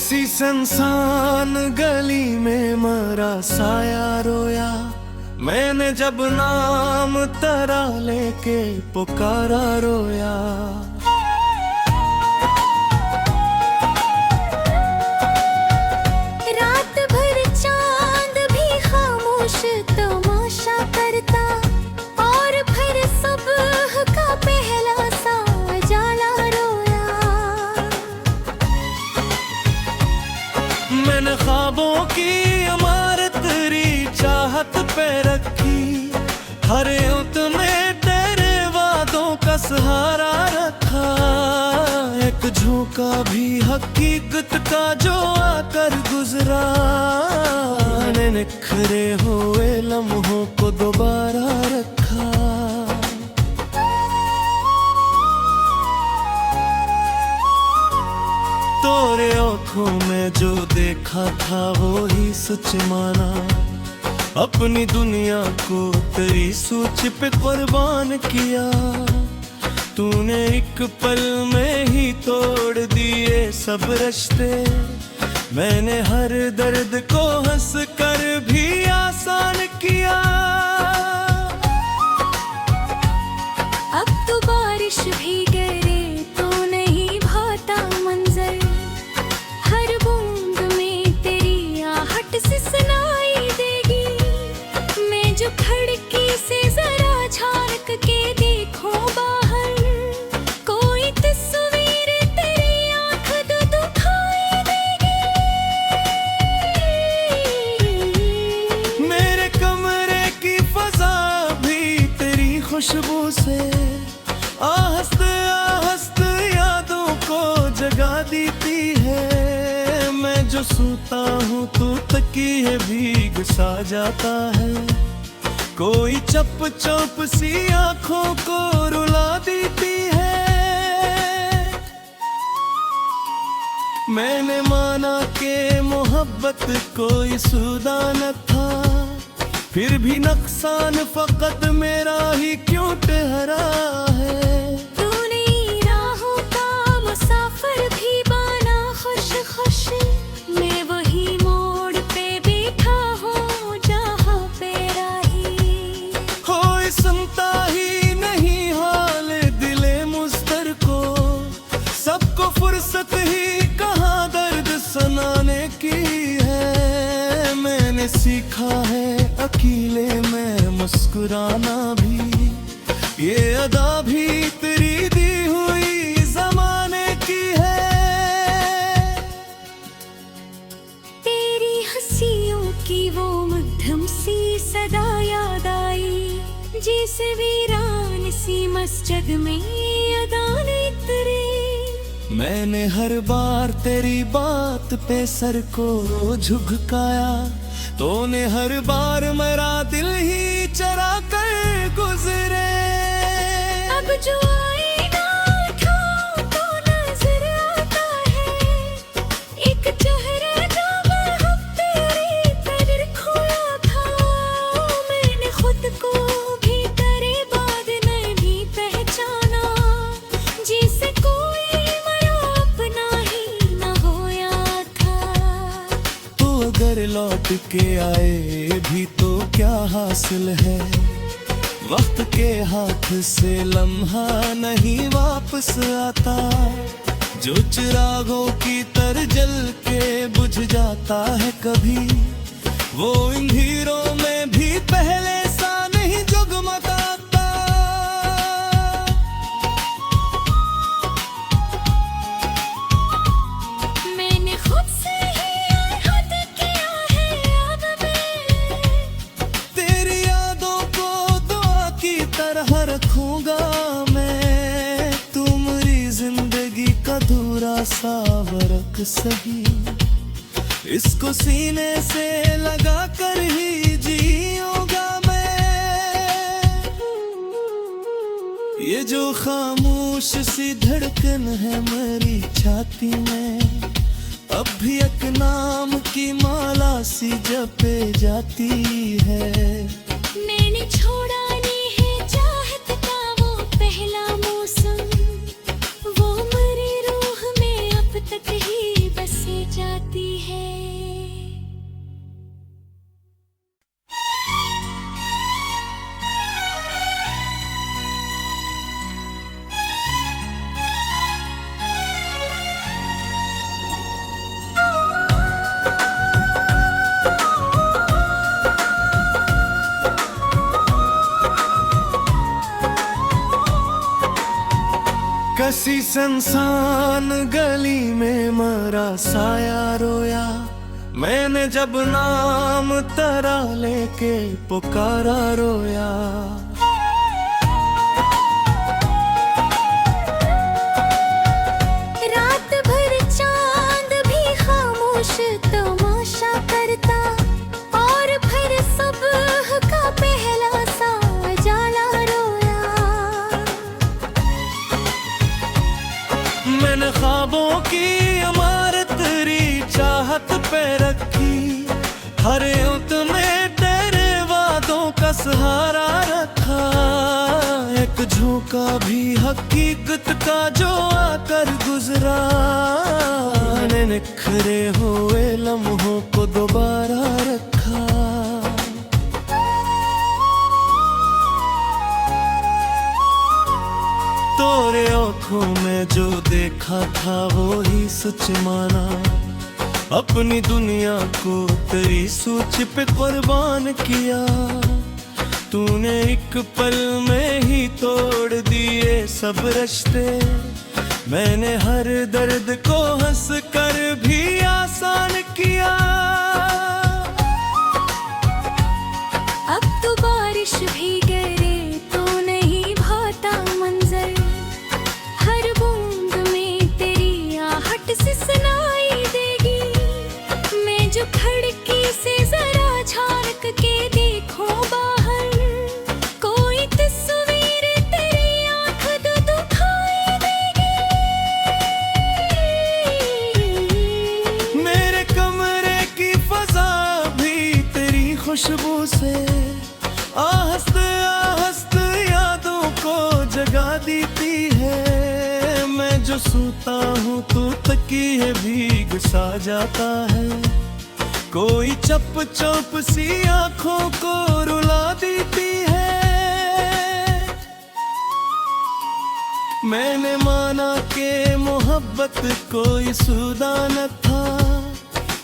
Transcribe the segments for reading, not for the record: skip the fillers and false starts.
किसी सुनसान गली में मरा साया रोया, मैंने जब नाम तेरा लेके पुकारा रोया। रात भर चांद भी खामोश तमाशा करता, और फिर सुबह का पहला सा उजाला रोया। मैंने ख्वाबों की इमारत तेरी चाहत पे रखी, हर युत में तेरे वादों का सहारा रखा। एक झोंका भी हकीकत का जो आकर गुजरा, मैंने निखरे हुए लम्हों को दोबारा रखा। तोरे आँखों में जो देखा था वो ही सच माना, अपनी दुनिया को तेरी सोच पे कुर्बान किया। तूने एक पल में ही तोड़ दिए सब रिश्ते, मैंने हर दर्द को हंस कर भी आसान किया। अब तो बारिश भी गिरे तो नहीं भाता मंजर, हर बूंद में तेरी आहट से सुनाई देगी। मैं जो खिड़की से जरा झांक के देखूं बाहर, कोई तस्वीर तेरी आंख तो दिखाई देगी। मेरे कमरे की फजा भी तेरी खुशबू से आहस्ते आहस्ते यादों को जगा देती है। मैं जो सोता हूँ तो तकिए भीग सा जाता है, कोई चप चप सी आंखों को रुला देती है। मैंने माना कि मोहब्बत कोई सुदा न था, फिर भी नुकसान फकत मेरा ही क्यों ठहरा है। तूने राहों का मुसाफिर भी बना खुश खुश, मैं वही मोड़ पे बैठा हूँ जहाँ पे राही। कोई सुनता ही नहीं हाल दिले मुस्तर को, सबको फुर्सत ही कहाँ दर्द सुनाने की है। मैंने सीखा है अकेले में मुस्कुराना भी, ये अदा भी तेरी दी हुई जमाने की है। तेरी हंसियों की वो मध्यम सी सदा याद आई, जैसे वीरान सी मस्जिद में अजान इतरे। मैंने हर बार तेरी बात पे सर को झुकाया, तूने हर बार मेरा दिल ही चरा कर गुजरे। अब जो आईना उठाऊं तो नजर आता है, एक चेहरा जो महक तेरी तरह खोया था। मैंने खुद को भी तेरे बाद नहीं पहचाना, जिसे कोई मेरा अपना ही न होया था। तो अगर लौट के आए भी तो क्या हासिल है, वक्त के हाथ से लम्हा नहीं वापस आता। जो चिरागों की तरह जल के बुझ जाता है कभी, वो अंधेरों में भी पहले सा नहीं जगमगाता। मैंने खुद से ही हद किया है अब मैं, तेरी यादों को दुआ की तरह रखूंगा मैं। तू मेरी जिंदगी का अधूरा सा वरक सही, इसको सीने से लगा कर ही जीऊंगा मैं। ये जो खामोश सी धड़कन है मेरी छाती में, अब भी एक नाम की माला सी जपे जाती है। मैंने छोड़ा नहीं है चाहत का वो पहला मौसम, वो मेरी रूह में अब तक ही बसे जाता। कसी संसान गली में मरा साया रोया, मैंने जब नाम तेरा लेके पुकारा रोया। रात भर चांद भी खामोश तमाशा करता, और फिर सुबह का पहला सा जाला रोया। मैंने ख्वाबों की इमारत तेरी चाहत पे रखी, हर उतने तेरे वादों का सहारा रखा। एक झोंका भी हकीकत का जो आकर गुजरा, मैंने निखरे हुए लम्हों को दोबारा रखा। तोरे आँखों में जो देखा था वो ही सच माना, अपनी दुनिया को तेरी सोच पे कुर्बान किया। तूने एक पल में ही तोड़ दिए सब रिश्ते, मैंने हर दर्द को हंस कर भी आसान किया। अब तो बारिश भी गिरे तो नहीं भाता मंजर, हर बूंद में तेरी आहट से सुनाई देगी। मैं जो खिड़की से जरा झांक के देखूं बाहर, कोई तस्वीर तेरी आंख तो दिखाई देगी। मेरे कमरे की फजा भी तेरी खुशबू से आहस्त यादों को जगा देती है। मैं जो सोता हूँ तो तकिए भीग सा जाता है, कोई चप चप सी आंखों को रुला देती है। मैंने माना कि मोहब्बत कोई सौदा न था,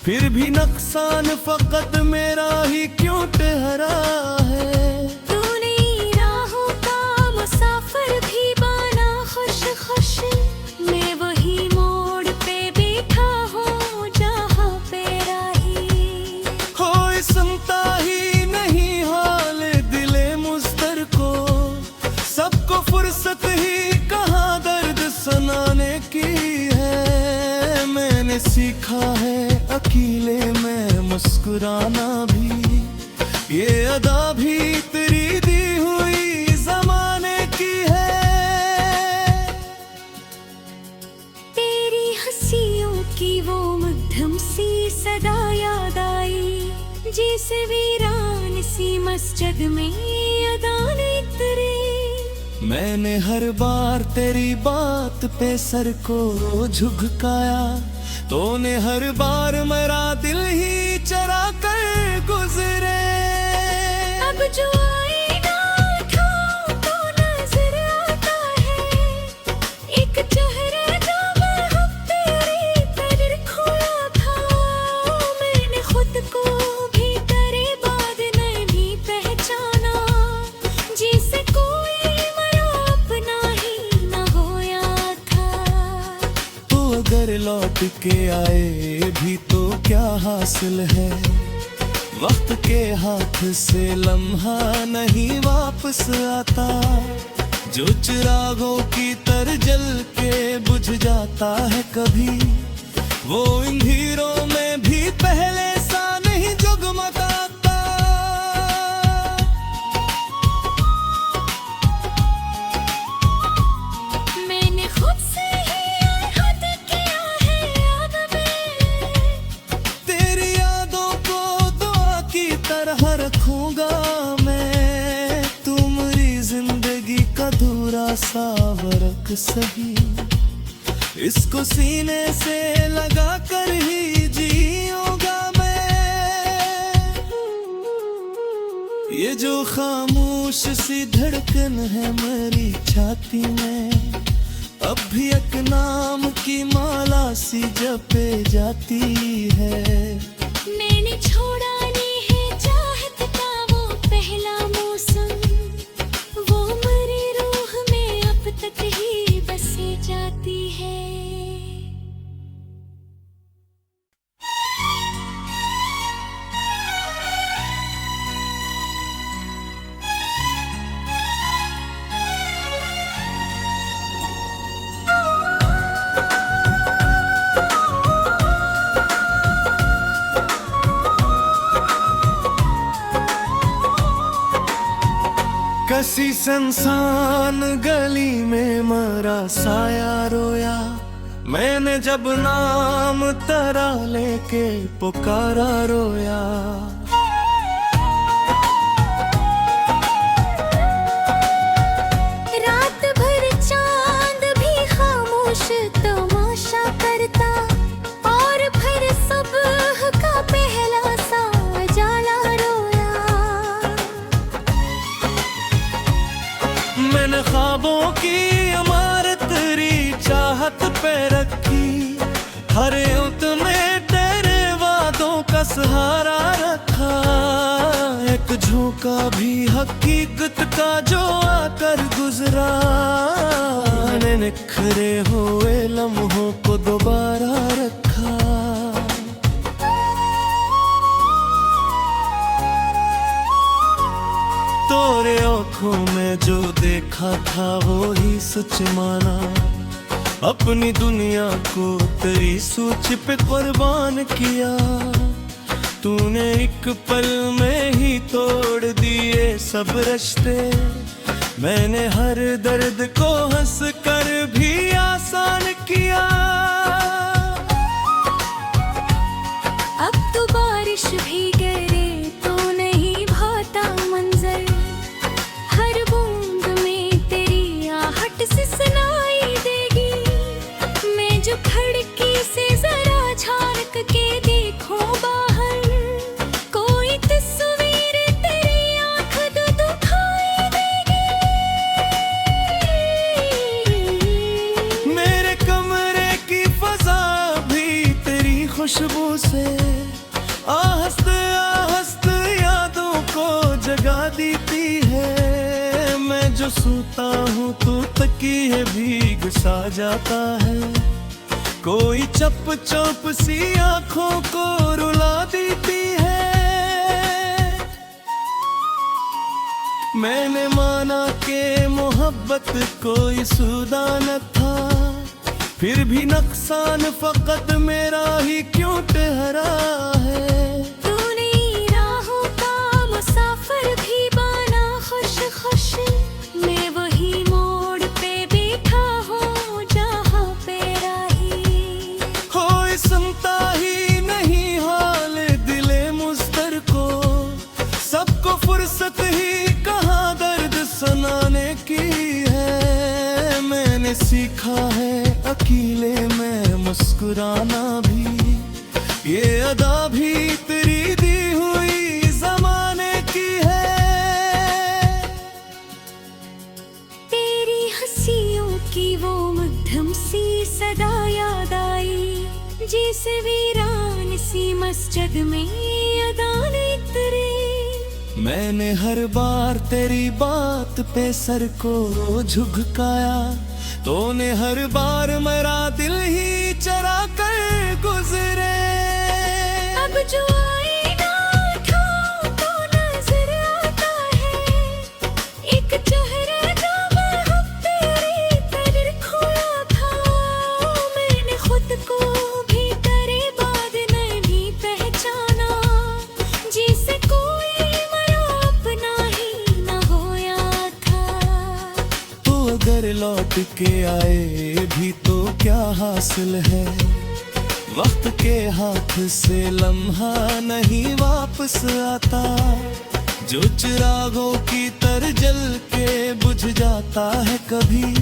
फिर भी नुकसान फकत मेरा ही क्यों ठहरा है। तूने राहों का मुसाफिर भी बना खुश खुश, मैं वही मोड़ पे बैठा हूँ जहाँ पे राही। कोई सुनता ही नहीं हाल दिले मुस्तर को, सबको फुर्सत ही कहाँ दर्द सुनाने की है। मैंने सीखा है अकेले में मुस्कुराना भी, ये अदा भी तेरी दी हुई जमाने की है। तेरी हंसियों की वो मध्यम सी सदा याद आई, जिस वीरान सी मस्जिद में अदान इतरे। मैंने हर बार तेरी बात पे सर को झुकाया, तूने हर बार मेरा दिल ही चरा कर गुजरे। अब जो आईना उठाऊं तो नजर आता है, एक चेहरा जो महब तेरी तरह खोया था। मैंने खुद को भी तेरे बाद नहीं पहचाना, जिसे कोई मेरा अपना ही न होया था। तो अगर लौट के आए भी तो क्या हासिल है, वक्त के हाथ से लम्हा नहीं वापस आता। जो चिरागों की तरह जल के बुझ जाता है कभी, वो अंधेरों में भी पहले सा नहीं जगमगाता। मैंने खुद से ही हद किया है अब मैं, तेरी यादों को दुआ की तरह रखूंगा मैं। तू मेरी जिंदगी का अधूरा सा वरक सही, इसको सीने से लगा कर ही जीऊंगा मैं। ये जो खामोश सी धड़कन है मेरी छाती में, अब भी एक नाम की माला सी जपे जाती है। मैंने छोड़ा नहीं है चाहत का वो पहला मौसम, वो मेरी रूह में अब तक ही बसे जा किसी सुनसान गली में मरा साया रोया, मैंने जब नाम तेरा लेके पुकारा रोया। रात भर चांद भी खामोश तमाशा करता, और फिर सुबह का पहला सा उजाला रोया। मैंने ख्वाबों की इमारत तेरी चाहत पे रखी, हर युद्ध में तेरे वादों का सहारा रखा। एक झोंका भी हकीकत का जो आकर गुजरा, मैंने निखरे हुए लम्हों को दोबारा रखा। तोरे आँखों में जो देखा था वो ही सच माना, अपनी दुनिया को तेरी सोच पे कुर्बान किया। तूने एक पल में ही तोड़ दिए सब रिश्ते, मैंने हर दर्द को हंस कर भी आसान किया। अब तो बारिश भी गिरे तो नहीं भाता मंजर, हर बूंद में तेरी आहट से सुनाई देगी। मैं जो खिड़की से जरा झांक के देखूं बाहर, कोई तस्वीर तेरी आंख तो दिखाई देगी। मेरे कमरे की फजा भी तेरी खुशबू से आहस्ते आहस्ते यादों को जगा देती है। मैं जो सोता हूँ तो तकिए भीग सा जाता है, कोई चप चप सी आंखों को रुला देती है। मैंने माना कि मोहब्बत कोई सौदा न था, फिर भी नुकसान फकत मेरा ही क्यों ठहरा है। तूने राहों का मुसाफिर भी बना खुश खुश, मैं वही मोड़ पे बैठा हूँ जहाँ पे राही। कोई सुनता ही नहीं हाल दिले मुस्तर को, सबको फुर्सत ही कहाँ दर्द सुनाने की है। मैंने सीखा है अकेले में मुस्कुराना भी, ये अदा भी तेरी दी हुई जमाने की है। तेरी हंसियों की वो मध्यम सी सदा याद आई, जैसे वीरान सी मस्जिद में अजान इतरे। मैंने हर बार तेरी बात पे सर को झुकाया, तूने हर बार मेरा दिल ही चरा कर गुजरे। अब जो आईना उठाऊं तो नजर आता है, एक चेहरा जो महक तेरी तरह खोया था। मैंने खुद को भी तेरे बाद नहीं पहचाना, जिसे कोई मेरा अपना ही न होया था। तो अगर लौट के आए भी तो क्या हासिल है, वक्त के हाथ से लम्हा नहीं वापस आता। जो चिरागों की तरह जल के बुझ जाता है कभी,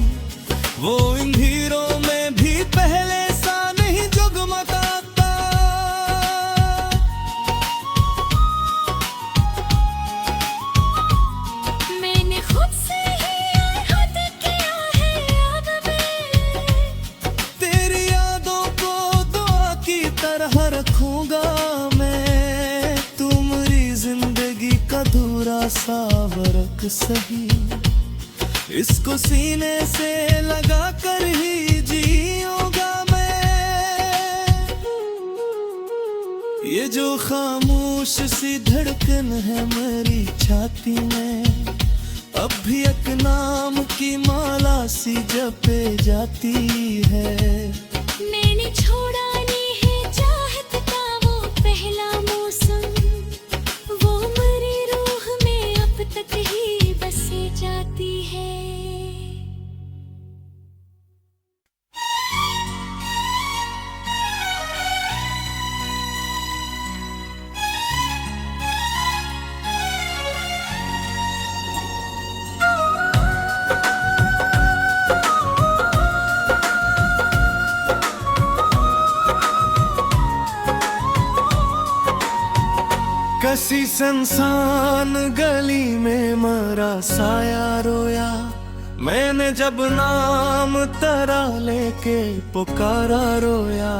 वो अंधेरों में भी पहले सा नहीं जगमगाता। मैंने खुद से ही हद किया है अब मैं, तेरी यादों को दुआ की तरह रखूंगा मैं। तुम्हारी जिंदगी का धूरा सा वरक सही, इसको सीने से लगा कर ही जीऊंगा मैं। ये जो खामोश सी धड़कन है मेरी छाती में, अब भी एक नाम की माला सी जपे जाती है। मैंने छोड़ा नहीं है चाहत का वो पहला मौसम, वो मेरी रूह में अब तक ही बसे जाता। कसी संसान गली में मरा साया रोया, मैंने जब नाम तेरा लेके पुकारा रोया।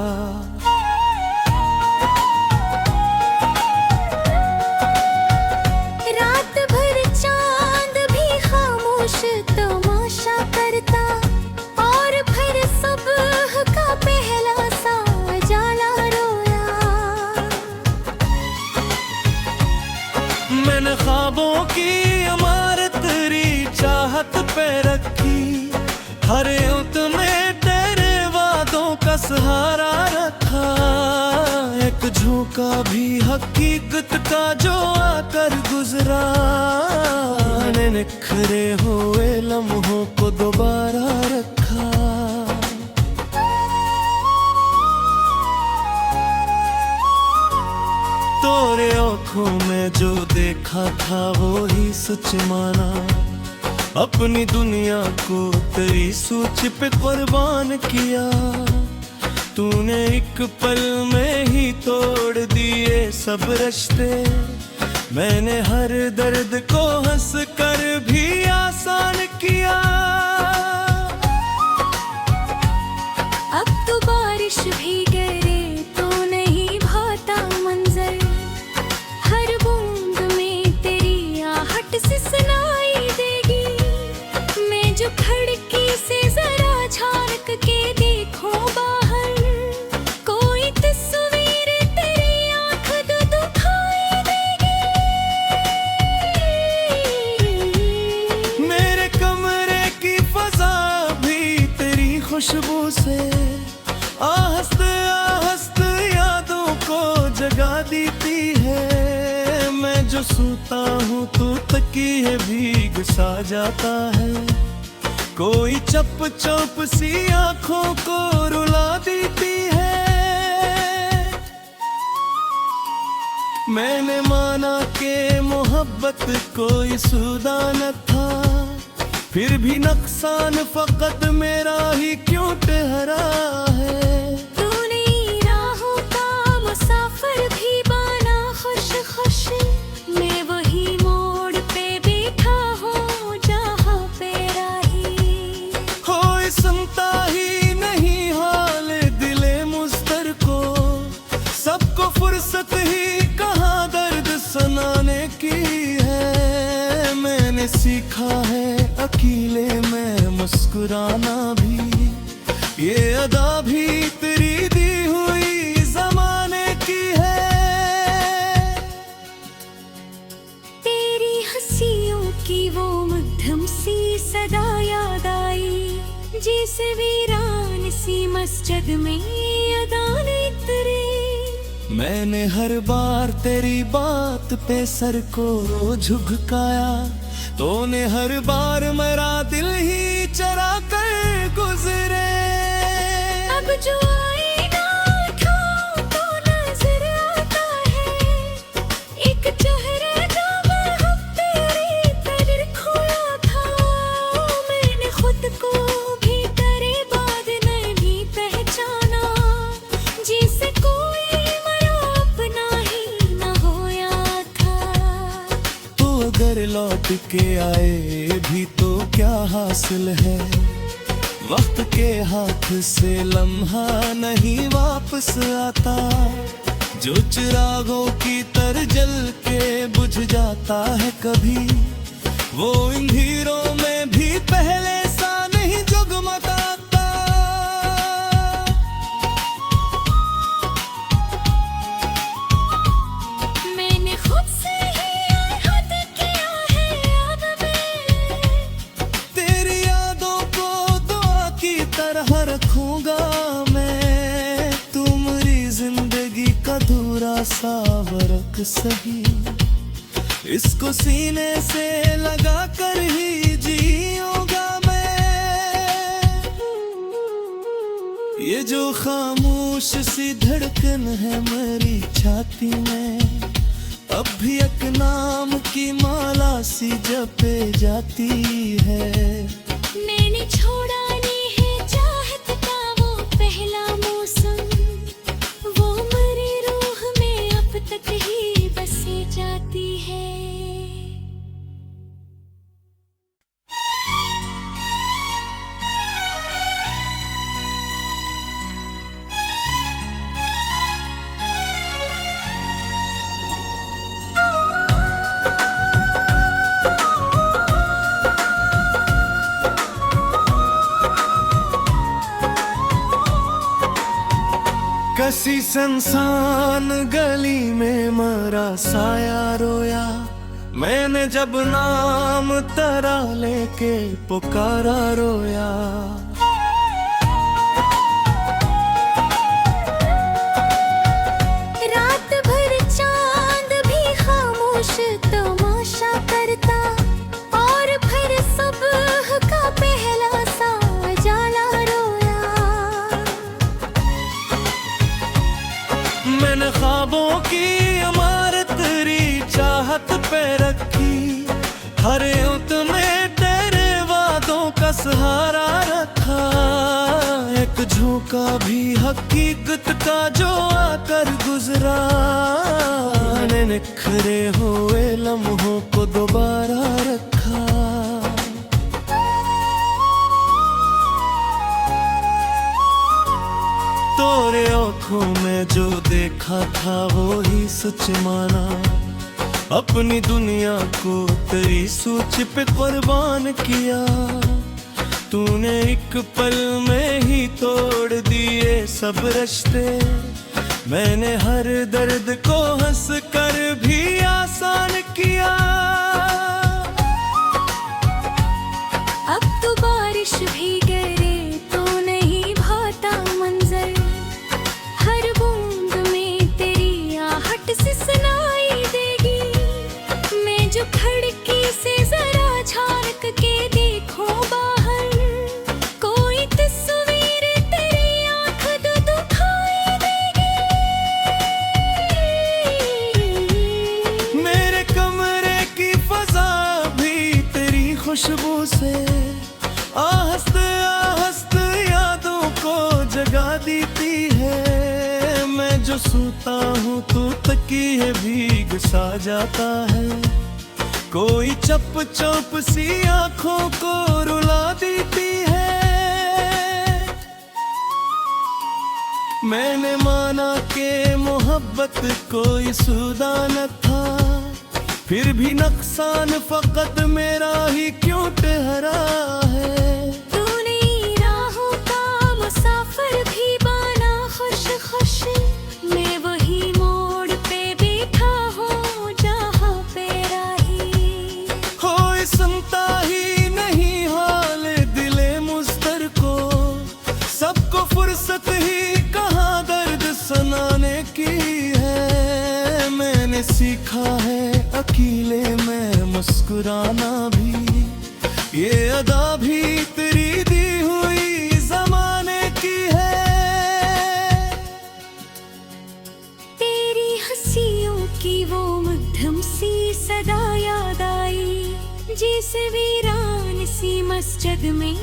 रात भर चांद भी खामोश तमाशा करता, और फिर सुबह का पहला सा उजाला रोया। मैंने ख्वाबों की इमारत तेरी चाहत पे रखी, हर युत में तेरे वादों का सहारा रखा। एक झोंका भी हकीकत का जो आकर गुजरा, मैंने निखरे हुए लम्हों को दोबारा रखा। तोरे आँखों में जो देखा था वो ही सच माना, अपनी दुनिया को तेरी सोच पे कुर्बान किया। तूने एक पल में ही तोड़ दिए सब रिश्ते, मैंने हर दर्द को हंस कर भी आसान किया। अब तो बारिश भी गिरे तो नहीं भाता मंजर, हर बूंद में तेरी आहट से सुनाई देगी। मैं जो खिड़की से जरा झांक के देखूं बाहर, कोई तस्वीर तेरी आंख दो दिखाई देगी। मेरे कमरे की फजा भी तेरी खुशबू से आहस्त यादों को जगा देती है। मैं जो सोता हूँ तो तकिए भीग सा जाता है, कोई चप चप सी आंखों को रुला देती है। मैंने माना कि मोहब्बत कोई सुदा न था, फिर भी नुकसान फकत मेरा ही क्यों ठहरा है। तूने राहों का मुसाफिर भी बना खुश खुश, मैं वही मोड़ पे बैठा हूँ जहाँ पे राही। कोई सुनता ही नहीं हाल दिले मुस्तर को, सबको फुर्सत ही कहाँ दर्द सुनाने की है। मैंने सीखा है अकेले में मुस्कुराना भी, ये अदा भी तेरी दी हुई जमाने की है। तेरी हंसियों की वो मध्यम सी सदा याद आई, जिस वीरान सी मस्जिद में अदान इतरे। मैंने हर बार तेरी बात पे सर को झुकाया, तूने हर बार मेरा दिल ही चरा कर गुजरे। अब जो आईना उठाऊं तो नजर आता है, एक चेहरा जो महब तेरी तरह खोया था। मैंने खुद को भी तेरे बाद नहीं पहचाना, जिसे कोई मेरा अपना ही न होया था। तो अगर लौट के आए भी तो क्या हासिल है, वक्त के हाथ से लम्हा नहीं वापस आता। जो चिरागों की तरह जल के बुझ जाता है कभी, वो अंधेरों में भी पहले सा नहीं जगमगाता। मैंने खुद से ही हद किया है याद में, तेरी यादों को दुआ की तरह रखूंगा मैं। तू मेरी जिंदगी का अधूरा सा वरक सही, इसको सीने से लगा कर ही जीऊंगा मैं। ये जो खामोश सी धड़कन है मेरी छाती में, अब भी एक नाम की माला सी जपे जाती है। मैंने छोड़ा नहीं है चाहत का वो पहला मौसम, वो मेरी रूह में अब तक ही बसे जा ऐसी संसान गली में मरा साया रोया, मैंने जब नाम तेरा लेके पुकारा रोया। रात भर चांद भी खामोश तमाशा करता, और फिर सुबह का पहला सा उजाला रोया। मैंने ख्वाबों की इमारत तेरी चाहत पे रखी, हर युद्ध में तेरे वादों का सहारा रखा। एक झोंका भी हकीकत का जो आकर गुजरा, मैंने निखरे हुए लम्हों को दोबारा रखा। तोरे आँखों में जो देखा था वो ही सच माना, अपनी दुनिया को तेरी सोच पे कुर्बान किया। तूने एक पल में ही तोड़ दिए सब रिश्ते, मैंने हर दर्द को हंस कर भी आसान किया। अब तो बारिश भी गिरे तो नहीं भाता मंजर, हर बूंद में तेरी आहट सी सुनाई देगी। मैं जो खिड़की से जरा झांक के देखूं बाहर, कोई तस्वीर तेरी आंख दो दिखाई देगी। मेरे कमरे की फजा भी तेरी खुशबू से आहस्त यादों को जगा देती है। मैं जो सोता हूँ तो तकिए भीग सा जाता है, कोई चप चप सी आंखों को रुला देती है। मैंने माना कि मोहब्बत कोई सौदा न था, फिर भी नुकसान फकत मेरा ही क्यों ठहरा है। तूने राहों का मुसाफिर भी बना खुश खुश, मैं वही मोड़ पे बैठा हूँ जहाँ पे राही। कोई सुनता ही नहीं हाल दिले मुस्तर को, सबको फुर्सत ही कहाँ दर्द सुनाने की है। मैंने सीखा है अकेले में मुस्कुराना भी, ये अदा भी तेरी दी हुई जमाने की है। तेरी हंसियों की वो मध्यम सी सदा याद आई, जिसे वीरान सी मस्जिद में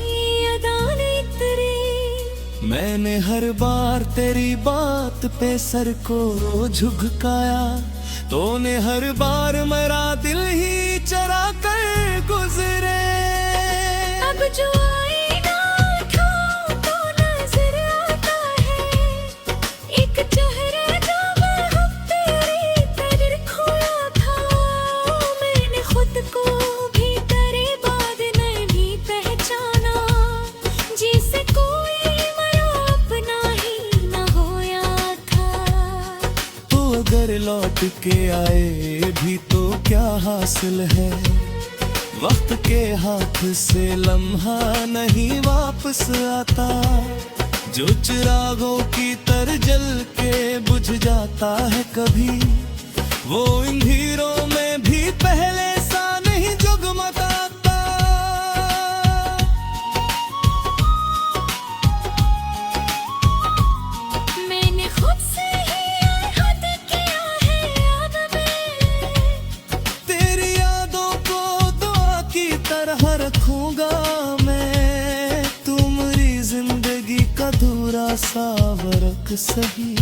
अदान इतरे। मैंने हर बार तेरी बात पे सर को झुकाया, तूने हर बार मेरा दिल ही चरा कर गुजरे। अब जो आईना उठाऊं तो नजर आता है, एक चेहरा जो महक तेरी तरह खोया था। मैंने खुद को भी तेरे बाद नहीं पहचाना, जिसे कोई मेरा अपना ही न होया था। तो अगर लौट के आए भी तो क्या हासिल है, वक्त के हाथ से लम्हा नहीं वापस आता। जो चिरागों की तरह जल के बुझ जाता है कभी, वो अंधेरों में भी पहले सा नहीं जगमगाता। मैंने खुद से ही हद किया है अब मैं, तेरी यादों को दुआ की तरह रखूंगा मैं। तुम्हारी जिंदगी का धूरा सा वरक सही,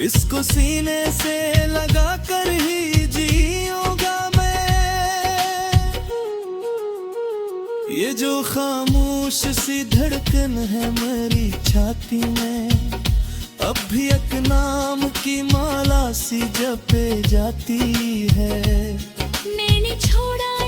इसको सीने से लगा कर ही जीऊंगा मैं। ये जो खामोश सी धड़कन है मेरी छाती में, अब भी एक नाम की माला सी जपे जाती है। मैंने छोड़ा